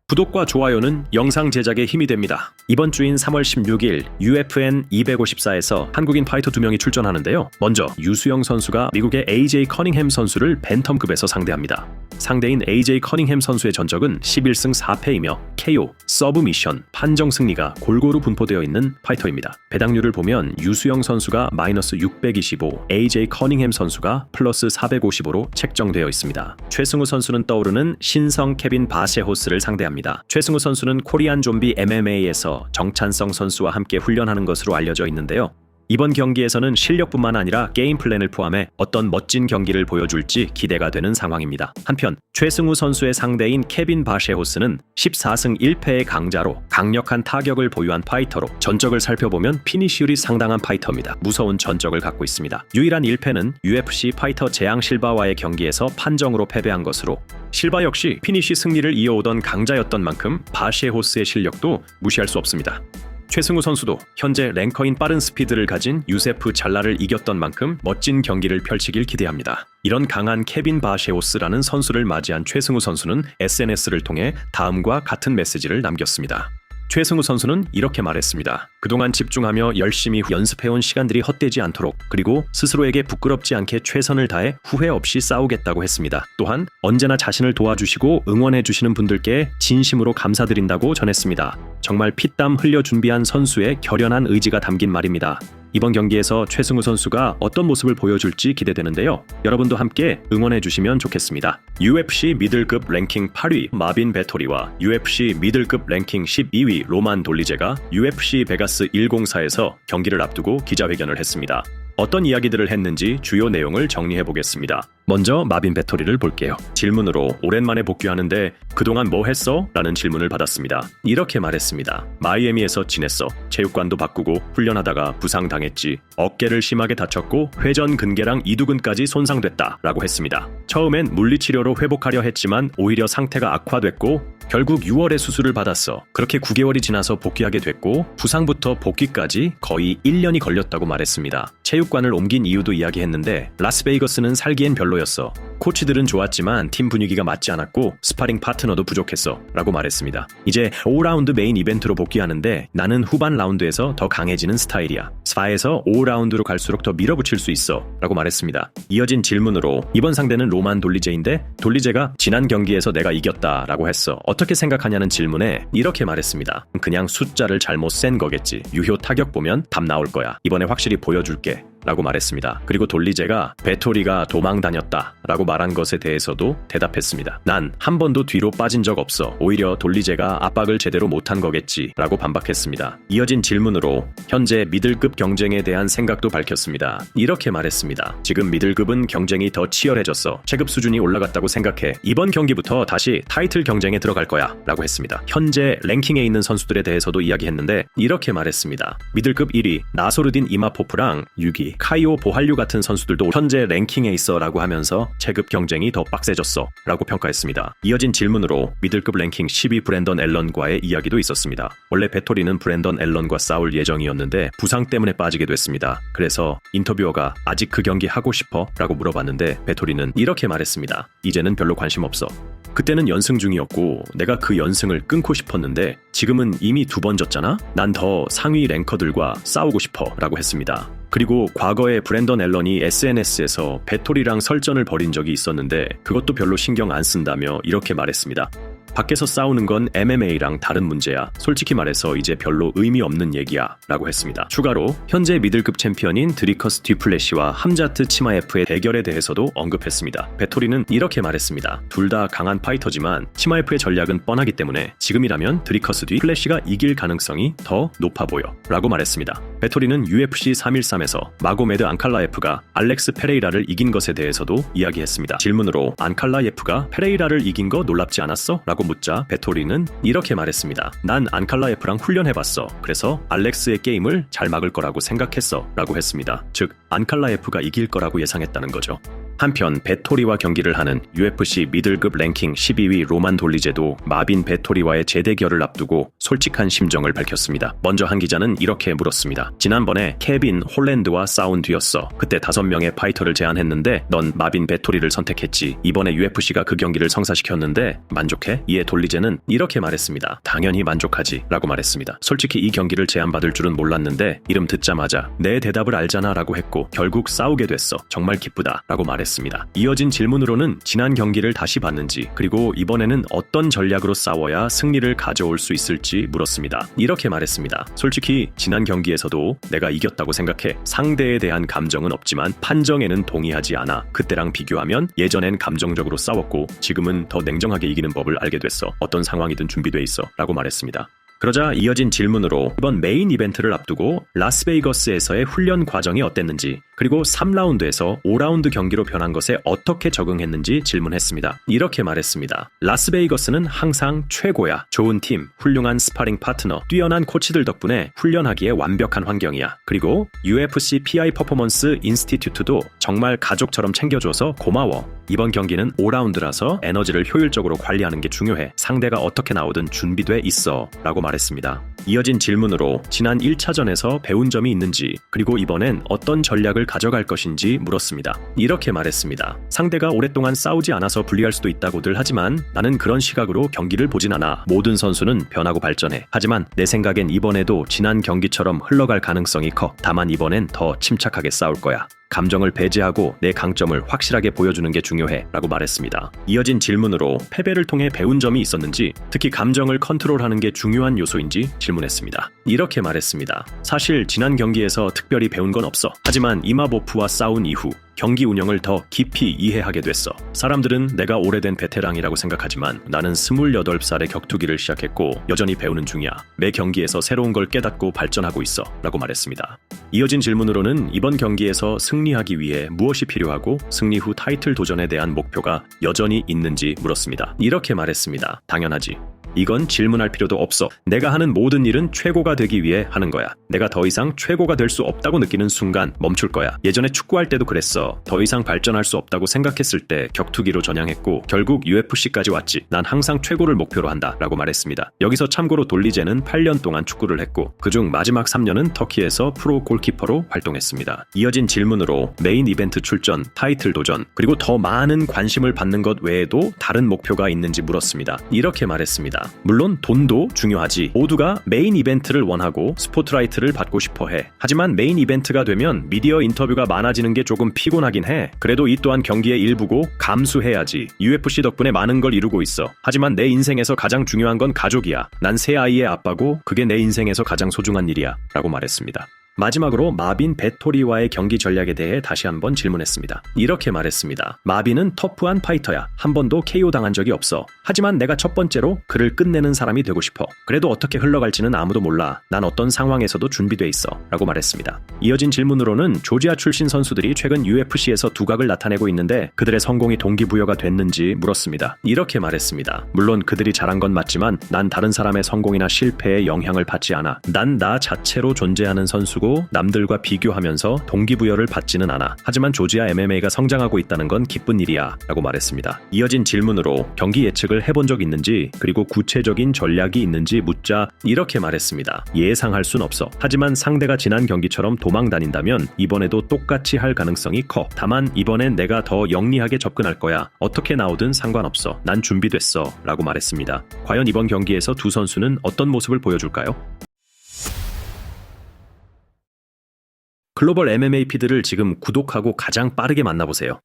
구독과 좋아요는 영상 제작에 힘이 됩니다. 이번 주인 3월 16일 UFN 254에서 한국인 파이터 2명이 출전하는데요. 먼저 유수영 선수가 미국의 AJ 커닝햄 선수를 벤텀급에서 상대합니다. 상대인 AJ 커닝햄 선수의 전적은 11승 4패이며 KO, 서브미션, 판정 승리가 골고루 분포되어 있는 파이터입니다. 배당률을 보면 유수영 선수가 마이너스 625, AJ 커닝햄 선수가 플러스 455로 책정되어 있습니다. 최승우 선수는 떠오르는 신성 케빈 바셰호스를 상대합니다. 최승우 선수는 코리안 좀비 MMA에서 정찬성 선수와 함께 훈련하는 것으로 알려져 있는데요. 이번 경기에서는 실력뿐만 아니라 게임 플랜을 포함해 어떤 멋진 경기를 보여줄지 기대가 되는 상황입니다. 한편 최승우 선수의 상대인 케빈 바셰호스는 14승 1패의 강자로 강력한 타격을 보유한 파이터로 전적을 살펴보면 피니쉬율이 상당한 파이터입니다. 무서운 전적을 갖고 있습니다. 유일한 1패는 UFC 파이터 재앙 실바와의 경기에서 판정으로 패배한 것으로, 실바 역시 피니쉬 승리를 이어오던 강자였던 만큼 바셰호스의 실력도 무시할 수 없습니다. 최승우 선수도 현재 랭커인 빠른 스피드를 가진 유세프 잘라를 이겼던 만큼 멋진 경기를 펼치길 기대합니다. 이런 강한 케빈 바셰호스라는 선수를 맞이한 최승우 선수는 SNS를 통해 다음과 같은 메시지를 남겼습니다. 최승우 선수는 이렇게 말했습니다. 그동안 집중하며 열심히 연습해온 시간들이 헛되지 않도록, 그리고 스스로에게 부끄럽지 않게 최선을 다해 후회 없이 싸우겠다고 했습니다. 또한 언제나 자신을 도와주시고 응원해주시는 분들께 진심으로 감사드린다고 전했습니다. 정말 피땀 흘려 준비한 선수의 결연한 의지가 담긴 말입니다. 이번 경기에서 최승우 선수가 어떤 모습을 보여줄지 기대되는데요. 여러분도 함께 응원해주시면 좋겠습니다. UFC 미들급 랭킹 8위 마빈 베토리와 UFC 미들급 랭킹 12위 로만 돌리제가 UFC 베가스 104에서 경기를 앞두고 기자회견을 했습니다. 어떤 이야기들을 했는지 주요 내용을 정리해보겠습니다. 먼저 마빈 베토리를 볼게요. 질문으로 오랜만에 복귀하는데 그동안 뭐 했어? 라는 질문을 받았습니다. 이렇게 말했습니다. 마이애미에서 지냈어. 체육관도 바꾸고 훈련하다가 부상당했지. 어깨를 심하게 다쳤고 회전 근개랑 이두근까지 손상됐다 라고 했습니다. 처음엔 물리치료로 회복하려 했지만 오히려 상태가 악화됐고 결국 6월에 수술을 받았어. 그렇게 9개월이 지나서 복귀하게 됐고 부상부터 복귀까지 거의 1년이 걸렸다고 말했습니다. 체육관을 옮긴 이유도 이야기했는데 라스베이거스는 살기엔 별로였어. 코치들은 좋았지만 팀 분위기가 맞지 않았고 스파링 파트너도 부족했어 라고 말했습니다. 이제 5라운드 메인 이벤트로 복귀하는데 나는 후반 라운드에서 더 강해지는 스타일이야. 4에서 5라운드로 갈수록 더 밀어붙일 수 있어 라고 말했습니다. 이어진 질문으로 이번 상대는 로만 돌리제인데 돌리제가 지난 경기에서 내가 이겼다 라고 했어. 어떻게 생각하냐는 질문에 이렇게 말했습니다. 그냥 숫자를 잘못 센 거겠지. 유효 타격 보면 답 나올 거야. 이번에 확실히 보여줄게 라고 말했습니다. 그리고 돌리제가 베토리가 도망 다녔다 라고 말한 것에 대해서도 대답했습니다. 난 한 번도 뒤로 빠진 적 없어. 오히려 돌리제가 압박을 제대로 못한 거겠지 라고 반박했습니다. 이어진 질문으로 현재 미들급 경쟁에 대한 생각도 밝혔습니다. 이렇게 말했습니다. 지금 미들급은 경쟁이 더 치열해졌어. 체급 수준이 올라갔다고 생각해. 이번 경기부터 다시 타이틀 경쟁에 들어갈 거야 라고 했습니다. 현재 랭킹에 있는 선수들에 대해서도 이야기했는데 이렇게 말했습니다. 미들급 1위 나소르딘 이마포프랑 6위 카이오 보할류 같은 선수들도 현재 랭킹에 있어 라고 하면서 체급 경쟁이 더 빡세졌어 라고 평가했습니다. 이어진 질문으로 미들급 랭킹 10위 브랜던 앨런과의 이야기도 있었습니다. 원래 베토리는 브랜던 앨런과 싸울 예정이었는데 부상 때문에 빠지게 됐습니다. 그래서 인터뷰어가 아직 그 경기 하고 싶어? 라고 물어봤는데 베토리는 이렇게 말했습니다. 이제는 별로 관심 없어. 그때는 연승 중이었고 내가 그 연승을 끊고 싶었는데 지금은 이미 2번 졌잖아? 난 더 상위 랭커들과 싸우고 싶어 라고 했습니다. 그리고 과거에 브랜던 앨런이 SNS에서 베토리랑 설전을 벌인 적이 있었는데 그것도 별로 신경 안 쓴다며 이렇게 말했습니다. 밖에서 싸우는 건 MMA랑 다른 문제야. 솔직히 말해서 이제 별로 의미 없는 얘기야 라고 했습니다. 추가로 현재 미들급 챔피언인 드리커스 듀플래시와 함자트 치마예프의 대결에 대해서도 언급했습니다. 베토리는 이렇게 말했습니다. 둘 다 강한 파이터지만 치마예프의 전략은 뻔하기 때문에 지금이라면 드리커스 듀플래시가 이길 가능성이 더 높아 보여 라고 말했습니다. 베토리는 UFC 313에서 마고메드 안칼라예프가 알렉스 페레이라를 이긴 것에 대해서도 이야기했습니다. 질문으로 안칼라예프가 페레이라를 이긴 거 놀랍지 않았어? 라고 묻자 베토리는 이렇게 말했습니다. 난 안칼라예프랑 훈련해봤어. 그래서 알렉스의 게임을 잘 막을 거라고 생각했어 라고 했습니다. 즉 안칼라예프가 이길 거라고 예상했다는 거죠. 한편 베토리와 경기를 하는 UFC 미들급 랭킹 12위 로만 돌리제도 마빈 베토리와의 재대결을 앞두고 솔직한 심정을 밝혔습니다. 먼저 한 기자는 이렇게 물었습니다. 말했습니다. 지난번에 케빈 홀랜드와 싸운 뒤였어. 그때 5명의 파이터를 제안했는데 넌 마빈 베토리를 선택했지. 이번에 UFC가 그 경기를 성사시켰는데 만족해? 이에 돌리제는 이렇게 말했습니다. 당연히 만족하지 라고 말했습니다. 솔직히 이 경기를 제안받을 줄은 몰랐는데 이름 듣자마자 내 대답을 알잖아 라고 했고 결국 싸우게 됐어. 정말 기쁘다 라고 말했습니다. 이어진 질문으로는 지난 경기를 다시 봤는지 그리고 이번에는 어떤 전략으로 싸워야 승리를 가져올 수 있을지 물었습니다. 이렇게 말했습니다. 솔직히 지난 경기에서도 내가 이겼다고 생각해. 상대에 대한 감정은 없지만 판정에는 동의하지 않아. 그때랑 비교하면 예전엔 감정적으로 싸웠고 지금은 더 냉정하게 이기는 법을 알게 됐어. 어떤 상황이든 준비돼 있어 라고 말했습니다. 그러자 이어진 질문으로 이번 메인 이벤트를 앞두고 라스베이거스에서의 훈련 과정이 어땠는지 그리고 3라운드에서 5라운드 경기로 변한 것에 어떻게 적응했는지 질문했습니다. 이렇게 말했습니다. 라스베이거스는 항상 최고야. 좋은 팀, 훌륭한 스파링 파트너, 뛰어난 코치들 덕분에 훈련하기에 완벽한 환경이야. 그리고 UFC PI 퍼포먼스 인스티튜트도 정말 가족처럼 챙겨줘서 고마워. 이번 경기는 5라운드라서 에너지를 효율적으로 관리하는 게 중요해. 상대가 어떻게 나오든 준비돼 있어 라고 말했습니다. 이어진 질문으로 지난 1차전에서 배운 점이 있는지 그리고 이번엔 어떤 전략을 가져갈 것인지 물었습니다. 이렇게 말했습니다. 상대가 오랫동안 싸우지 않아서 불리할 수도 있다고들 하지만 나는 그런 시각으로 경기를 보진 않아. 모든 선수는 변하고 발전해. 하지만 내 생각엔 이번에도 지난 경기처럼 흘러갈 가능성이 커. 다만 이번엔 더 침착하게 싸울 거야. 감정을 배제하고 내 강점을 확실하게 보여주는 게 중요해 라고 말했습니다. 이어진 질문으로 패배를 통해 배운 점이 있었는지 특히 감정을 컨트롤하는 게 중요한 요소인지 질문했습니다. 이렇게 말했습니다. 사실 지난 경기에서 특별히 배운 건 없어. 하지만 이마보프와 싸운 이후 경기 운영을 더 깊이 이해하게 됐어. 사람들은 내가 오래된 베테랑이라고 생각하지만 나는 28살에 격투기를 시작했고 여전히 배우는 중이야. 매 경기에서 새로운 걸 깨닫고 발전하고 있어 라고 말했습니다. 이어진 질문으로는 이번 경기에서 승리하기 위해 무엇이 필요하고 승리 후 타이틀 도전에 대한 목표가 여전히 있는지 물었습니다. 이렇게 말했습니다. 당연하지. 이건 질문할 필요도 없어. 내가 하는 모든 일은 최고가 되기 위해 하는 거야. 내가 더 이상 최고가 될 수 없다고 느끼는 순간 멈출 거야. 예전에 축구할 때도 그랬어. 더 이상 발전할 수 없다고 생각했을 때 격투기로 전향했고 결국 UFC까지 왔지. 난 항상 최고를 목표로 한다 라고 말했습니다. 여기서 참고로 돌리제는 8년 동안 축구를 했고 그중 마지막 3년은 터키에서 프로 골키퍼로 활동했습니다. 이어진 질문으로 메인 이벤트 출전, 타이틀 도전 그리고 더 많은 관심을 받는 것 외에도 다른 목표가 있는지 물었습니다. 이렇게 말했습니다. 물론 돈도 중요하지. 모두가 메인 이벤트를 원하고 스포트라이트를 받고 싶어 해. 하지만 메인 이벤트가 되면 미디어 인터뷰가 많아지는 게 조금 피곤하긴 해. 그래도 이 또한 경기의 일부고 감수해야지. UFC 덕분에 많은 걸 이루고 있어. 하지만 내 인생에서 가장 중요한 건 가족이야. 난 새 아이의 아빠고 그게 내 인생에서 가장 소중한 일이야 라고 말했습니다. 마지막으로 마빈 베토리와의 경기 전략에 대해 다시 한번 질문했습니다. 이렇게 말했습니다. 마빈은 터프한 파이터야. 한 번도 KO 당한 적이 없어. 하지만 내가 첫 번째로 그를 끝내는 사람이 되고 싶어. 그래도 어떻게 흘러갈지는 아무도 몰라. 난 어떤 상황에서도 준비돼 있어 라고 말했습니다. 이어진 질문으로는 조지아 출신 선수들이 최근 UFC에서 두각을 나타내고 있는데 그들의 성공이 동기부여가 됐는지 물었습니다. 이렇게 말했습니다. 물론 그들이 잘한 건 맞지만 난 다른 사람의 성공이나 실패에 영향을 받지 않아. 난 나 자체로 존재하는 선수고 남들과 비교하면서 동기부여를 받지는 않아. 하지만 조지아 MMA가 성장하고 있다는 건 기쁜 일이야 라고 말했습니다. 이어진 질문으로 경기 예측을 해본 적 있는지 그리고 구체적인 전략이 있는지 묻자 이렇게 말했습니다. 예상할 순 없어. 하지만 상대가 지난 경기처럼 도망 다닌다면 이번에도 똑같이 할 가능성이 커. 다만 이번엔 내가 더 영리하게 접근할 거야. 어떻게 나오든 상관없어. 난 준비됐어 라고 말했습니다. 과연 이번 경기에서 두 선수는 어떤 모습을 보여줄까요? 글로벌 MMA 피드를 지금 구독하고 가장 빠르게 만나보세요.